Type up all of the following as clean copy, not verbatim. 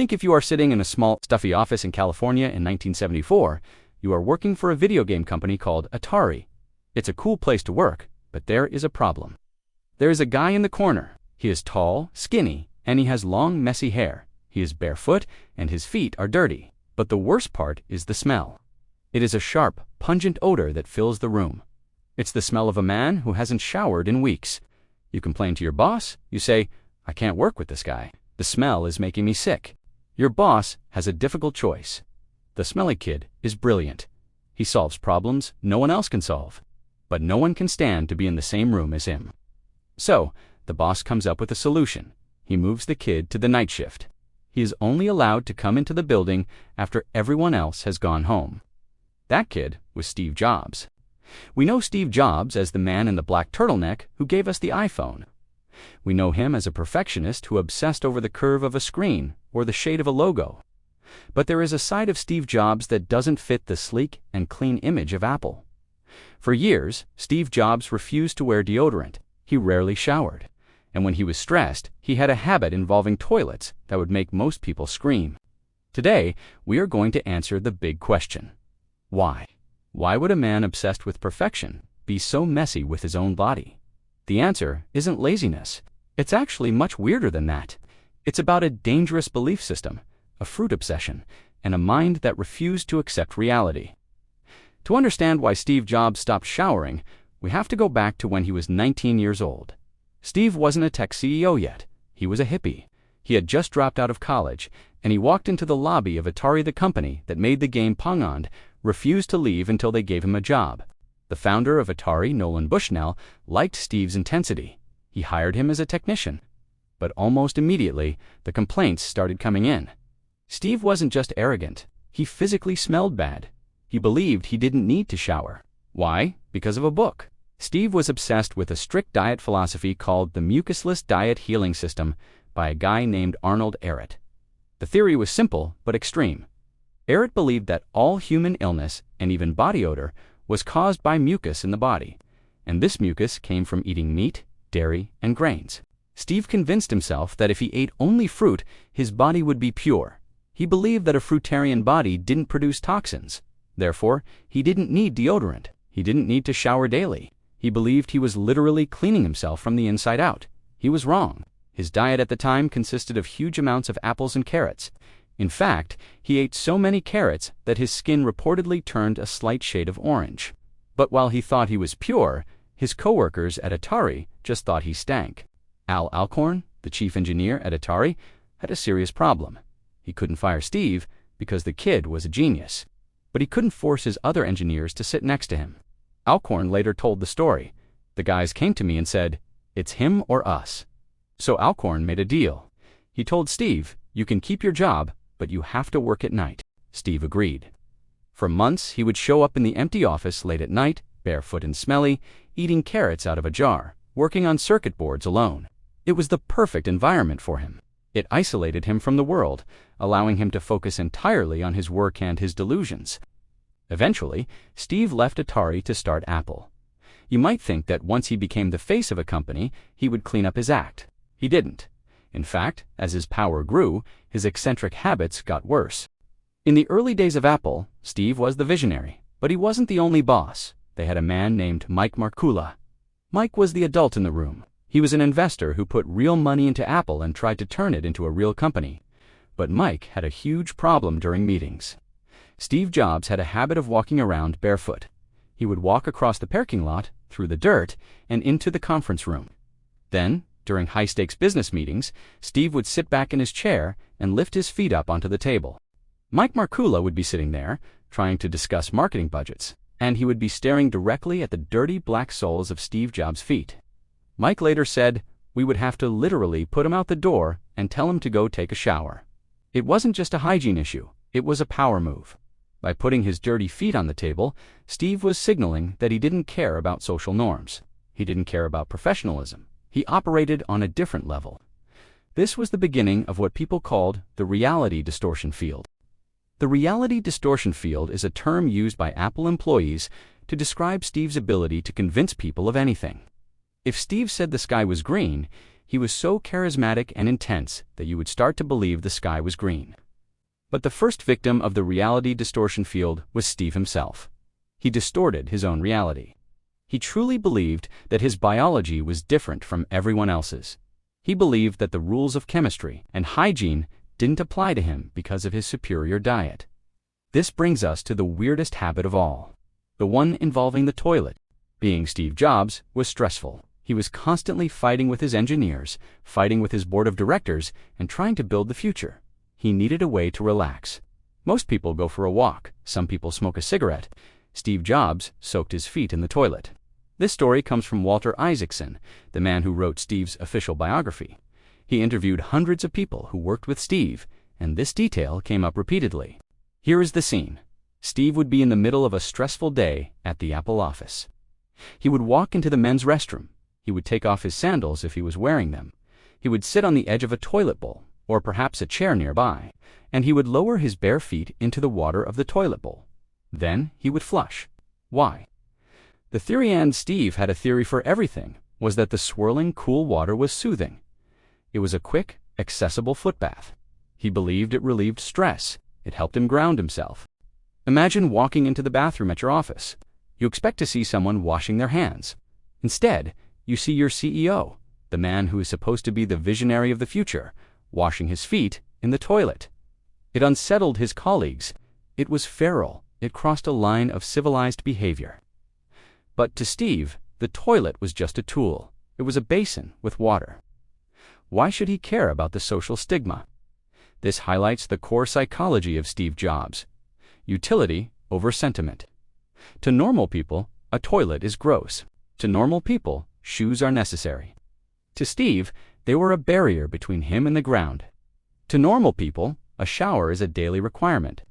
Think if you are sitting in a small, stuffy office in California in 1974, you are working for a video game company called Atari. It's a cool place to work, but there is a problem. There is a guy in the corner. He is tall, skinny, and he has long, messy hair. He is barefoot, and his feet are dirty. But the worst part is the smell. It is a sharp, pungent odor that fills the room. It's the smell of a man who hasn't showered in weeks. You complain to your boss. You say, "I can't work with this guy. The smell is making me sick." Your boss has a difficult choice. The smelly kid is brilliant. He solves problems no one else can solve. But no one can stand to be in the same room as him. So, the boss comes up with a solution. He moves the kid to the night shift. He is only allowed to come into the building after everyone else has gone home. That kid was Steve Jobs. We know Steve Jobs as the man in the black turtleneck who gave us the iPhone. We know him as a perfectionist who obsessed over the curve of a screen or the shade of a logo. But there is a side of Steve Jobs that doesn't fit the sleek and clean image of Apple. For years, Steve Jobs refused to wear deodorant. He rarely showered. And when he was stressed, he had a habit involving toilets that would make most people scream. Today, we are going to answer the big question. Why? Why would a man obsessed with perfection be so messy with his own body? The answer isn't laziness. It's actually much weirder than that. It's about a dangerous belief system, a fruit obsession, and a mind that refused to accept reality. To understand why Steve Jobs stopped showering, we have to go back to when he was 19 years old. Steve wasn't a tech CEO yet. He was a hippie. He had just dropped out of college, and he walked into the lobby of Atari, the company that made the game Pong, refused to leave until they gave him a job. The founder of Atari, Nolan Bushnell, liked Steve's intensity. He hired him as a technician. But almost immediately, the complaints started coming in. Steve wasn't just arrogant. He physically smelled bad. He believed he didn't need to shower. Why? Because of a book. Steve was obsessed with a strict diet philosophy called the Mucusless Diet healing system by a guy named Arnold Ehret. The theory was simple but extreme. Ehret believed that all human illness and even body odor was caused by mucus in the body, and this mucus came from eating meat, dairy, and grains. Steve convinced himself that if he ate only fruit, his body would be pure. He believed that a fruitarian body didn't produce toxins. Therefore, he didn't need deodorant. He didn't need to shower daily. He believed he was literally cleaning himself from the inside out. He was wrong. His diet at the time consisted of huge amounts of apples and carrots. In fact, he ate so many carrots that his skin reportedly turned a slight shade of orange. But while he thought he was pure, his coworkers at Atari just thought he stank. Al Alcorn, the chief engineer at Atari, had a serious problem. He couldn't fire Steve because the kid was a genius. But he couldn't force his other engineers to sit next to him. Alcorn later told the story. The guys came to me and said, "It's him or us." So Alcorn made a deal. He told Steve, "You can keep your job, but you have to work at night." Steve agreed. For months, he would show up in the empty office late at night, barefoot and smelly, eating carrots out of a jar, working on circuit boards alone. It was the perfect environment for him. It isolated him from the world, allowing him to focus entirely on his work and his delusions. Eventually, Steve left Atari to start Apple. You might think that once he became the face of a company, he would clean up his act. He didn't. In fact, as his power grew, his eccentric habits got worse. In the early days of Apple, Steve was the visionary, but he wasn't the only boss. They had a man named Mike Markkula. Mike was the adult in the room. He was an investor who put real money into Apple and tried to turn it into a real company. But Mike had a huge problem during meetings. Steve Jobs had a habit of walking around barefoot. He would walk across the parking lot, through the dirt, and into the conference room. Then, during high-stakes business meetings, Steve would sit back in his chair and lift his feet up onto the table. Mike Markkula would be sitting there, trying to discuss marketing budgets, and he would be staring directly at the dirty black soles of Steve Jobs' feet. Mike later said, "We would have to literally put him out the door and tell him to go take a shower." It wasn't just a hygiene issue, it was a power move. By putting his dirty feet on the table, Steve was signaling that he didn't care about social norms. He didn't care about professionalism. He operated on a different level. This was the beginning of what people called the reality distortion field. The reality distortion field is a term used by Apple employees to describe Steve's ability to convince people of anything. If Steve said the sky was green, He was so charismatic and intense that you would start to believe the sky was green. But the first victim of the reality distortion field was Steve himself. He distorted his own reality. He truly believed that his biology was different from everyone else's. He believed that the rules of chemistry and hygiene didn't apply to him because of his superior diet. This brings us to the weirdest habit of all, the one involving the toilet. Being Steve Jobs was stressful. He was constantly fighting with his engineers, fighting with his board of directors, and trying to build the future. He needed a way to relax. Most people go for a walk. Some people smoke a cigarette. Steve Jobs soaked his feet in the toilet. This story comes from Walter Isaacson, the man who wrote Steve's official biography. He interviewed hundreds of people who worked with Steve, and this detail came up repeatedly. Here is the scene. Steve would be in the middle of a stressful day at the Apple office. He would walk into the men's restroom. He would take off his sandals if he was wearing them. He would sit on the edge of a toilet bowl, or perhaps a chair nearby, and he would lower his bare feet into the water of the toilet bowl. Then he would flush. Why? The theory, and Steve had a theory for everything, was that the swirling, cool water was soothing. It was a quick, accessible foot bath. He believed it relieved stress. It helped him ground himself. Imagine walking into the bathroom at your office. You expect to see someone washing their hands. Instead, you see your CEO, the man who is supposed to be the visionary of the future, washing his feet in the toilet. It unsettled his colleagues. It was feral. It crossed a line of civilized behavior. But to Steve, the toilet was just a tool. It was a basin with water. Why should he care about the social stigma? This highlights the core psychology of Steve Jobs: utility over sentiment. To normal people, a toilet is gross. To normal people, shoes are necessary. To Steve, they were a barrier between him and the ground. To normal people, a shower is a daily requirement.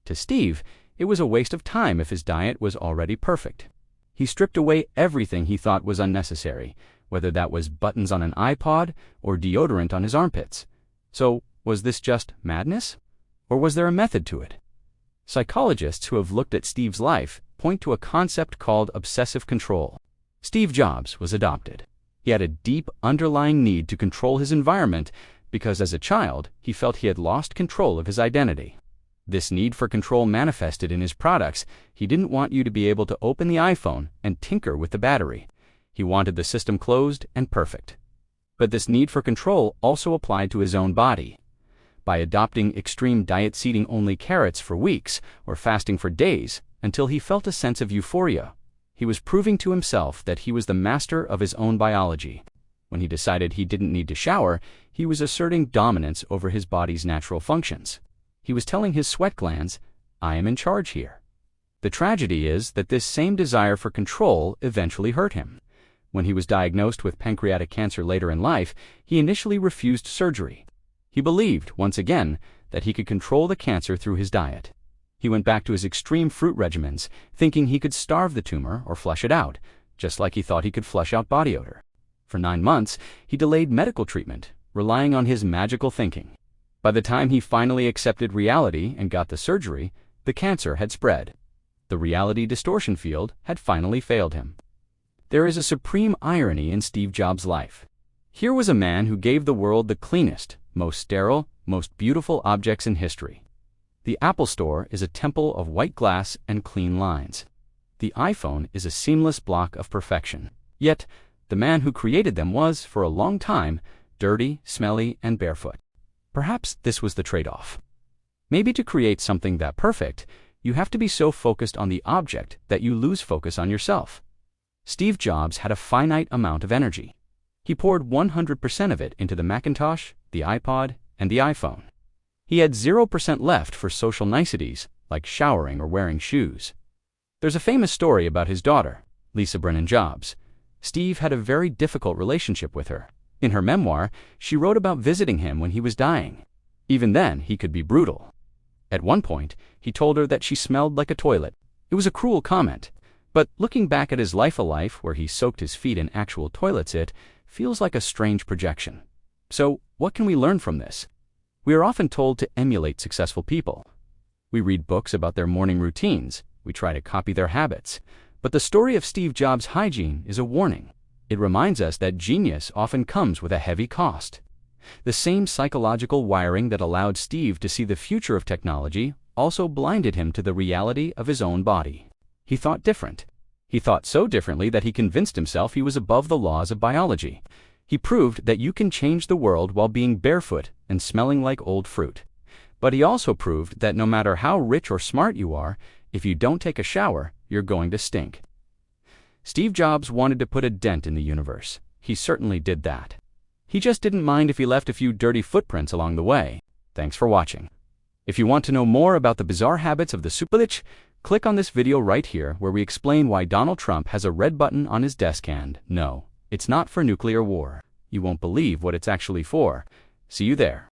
To Steve, it was a waste of time if his diet was already perfect. He stripped away everything he thought was unnecessary, whether that was buttons on an iPod or deodorant on his armpits. So, was this just madness? Or was there a method to it? Psychologists who have looked at Steve's life point to a concept called obsessive control. Steve Jobs was adopted. He had a deep underlying need to control his environment because as a child, he felt he had lost control of his identity. This need for control manifested in his products. He didn't want you to be able to open the iPhone and tinker with the battery. He wanted the system closed and perfect. But this need for control also applied to his own body. By adopting extreme diets, eating only carrots for weeks or fasting for days until he felt a sense of euphoria, he was proving to himself that he was the master of his own biology. When he decided he didn't need to shower, he was asserting dominance over his body's natural functions. He was telling his sweat glands, "I am in charge here." The tragedy is that this same desire for control eventually hurt him. When he was diagnosed with pancreatic cancer later in life, he initially refused surgery. He believed, once again, that he could control the cancer through his diet. He went back to his extreme fruit regimens, thinking he could starve the tumor or flush it out, just like he thought he could flush out body odor. For 9 months, he delayed medical treatment, relying on his magical thinking. By the time he finally accepted reality and got the surgery, the cancer had spread. The reality distortion field had finally failed him. There is a supreme irony in Steve Jobs' life. Here was a man who gave the world the cleanest, most sterile, most beautiful objects in history. The Apple Store is a temple of white glass and clean lines. The iPhone is a seamless block of perfection. Yet, the man who created them was, for a long time, dirty, smelly, and barefoot. Perhaps this was the trade-off. Maybe to create something that perfect, you have to be so focused on the object that you lose focus on yourself. Steve Jobs had a finite amount of energy. He poured 100% of it into the Macintosh, the iPod, and the iPhone. He had 0% left for social niceties, like showering or wearing shoes. There's a famous story about his daughter, Lisa Brennan Jobs. Steve had a very difficult relationship with her. In her memoir, she wrote about visiting him when he was dying. Even then, he could be brutal. At one point, he told her that she smelled like a toilet. It was a cruel comment, but looking back at his life, a life where he soaked his feet in actual toilets, it feels like a strange projection. So, what can we learn from this? We are often told to emulate successful people. We read books about their morning routines. We try to copy their habits. But the story of Steve Jobs' hygiene is a warning. It reminds us that genius often comes with a heavy cost. The same psychological wiring that allowed Steve to see the future of technology also blinded him to the reality of his own body. He thought different. He thought so differently that he convinced himself he was above the laws of biology. He proved that you can change the world while being barefoot and smelling like old fruit. But he also proved that no matter how rich or smart you are, if you don't take a shower, you're going to stink. Steve Jobs wanted to put a dent in the universe. He certainly did that. He just didn't mind if he left a few dirty footprints along the way. Thanks for watching. If you want to know more about the bizarre habits of the pseudo-science, click on this video right here where we explain why Donald Trump has a red button on his desk and, no, it's not for nuclear war. You won't believe what it's actually for. See you there.